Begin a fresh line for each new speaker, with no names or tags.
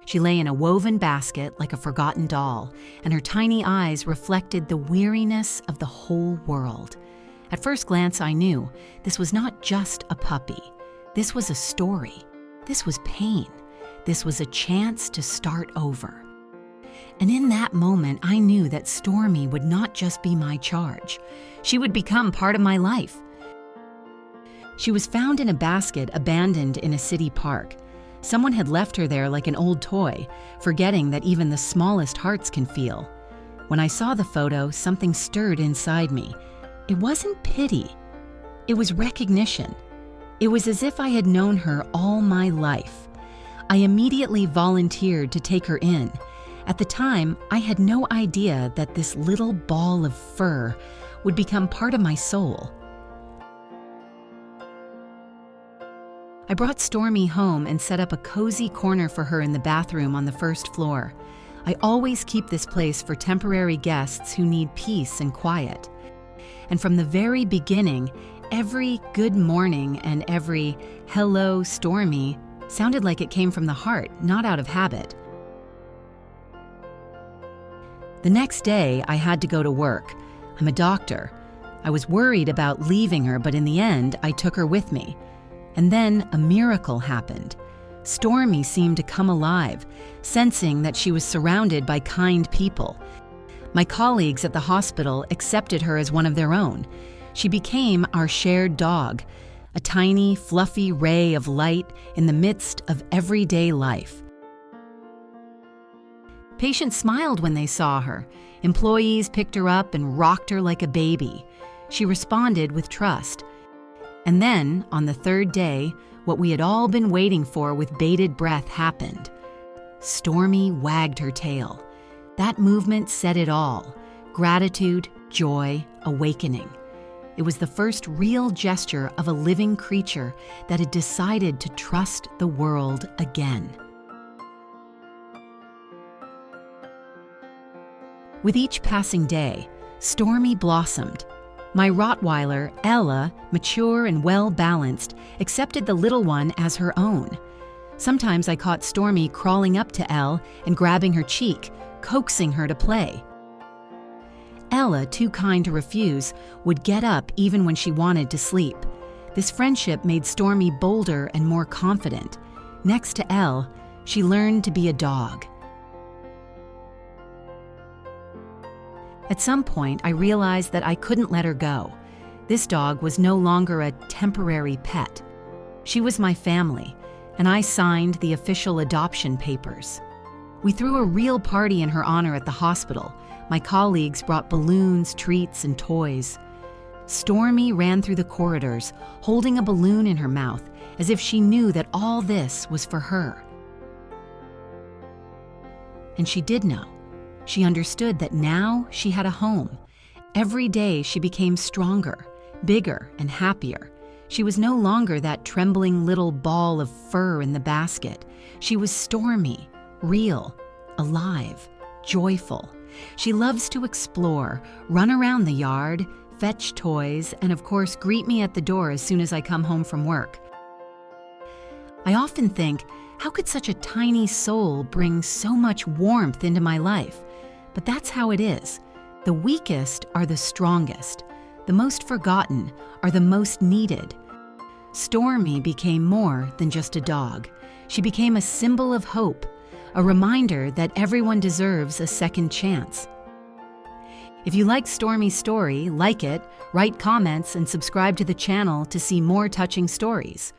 She lay in a woven basket like a forgotten doll, and her tiny eyes reflected the weariness of the whole world. At first glance, I knew this was not just a puppy. This was a story. This was pain. This was a chance to start over. And in that moment, I knew that Stormi would not just be my charge. She would become part of my life. She was found in a basket abandoned in a city park. Someone had left her there like an old toy, forgetting that even the smallest hearts can feel. When I saw the photo, something stirred inside me. It wasn't pity. It was recognition. It was as if I had known her all my life. I immediately volunteered to take her in. At the time, I had no idea that this little ball of fur would become part of my soul. I brought Stormi home and set up a cozy corner for her in the bathroom on the first floor. I always keep this place for temporary guests who need peace and quiet. And from the very beginning, every good morning and every hello, Stormi sounded like it came from the heart, not out of habit. The next day, I had to go to work. I'm a doctor. I was worried about leaving her, but in the end, I took her with me. And then a miracle happened. Stormi seemed to come alive, sensing that she was surrounded by kind people. My colleagues at the hospital accepted her as one of their own. She became our shared dog, a tiny, fluffy ray of light in the midst of everyday life. Patients smiled when they saw her. Employees picked her up and rocked her like a baby. She responded with trust. And then, on the third day, what we had all been waiting for with bated breath happened. Stormi wagged her tail. That movement said it all: gratitude, joy, awakening. It was the first real gesture of a living creature that had decided to trust the world again. With each passing day, Stormi blossomed. My Rottweiler, Ella, mature and well-balanced, accepted the little one as her own. Sometimes I caught Stormi crawling up to Elle and grabbing her cheek, coaxing her to play. Ella, too kind to refuse, would get up even when she wanted to sleep. This friendship made Stormi bolder and more confident. Next to Elle, she learned to be a dog. At some point, I realized that I couldn't let her go. This dog was no longer a temporary pet. She was my family, and I signed the official adoption papers. We threw a real party in her honor at the hospital. My colleagues brought balloons, treats, and toys. Stormi ran through the corridors, holding a balloon in her mouth, as if she knew that all this was for her. And she did know. She understood that now she had a home. Every day she became stronger, bigger, and happier. She was no longer that trembling little ball of fur in the basket. She was Stormi, real, alive, joyful. She loves to explore, run around the yard, fetch toys, and of course greet me at the door as soon as I come home from work. I often think, how could such a tiny soul bring so much warmth into my life? But that's how it is. The weakest are the strongest. The most forgotten are the most needed. Stormi became more than just a dog. She became a symbol of hope, a reminder that everyone deserves a second chance. If you like Stormi's story, like it, write comments, and subscribe to the channel to see more touching stories.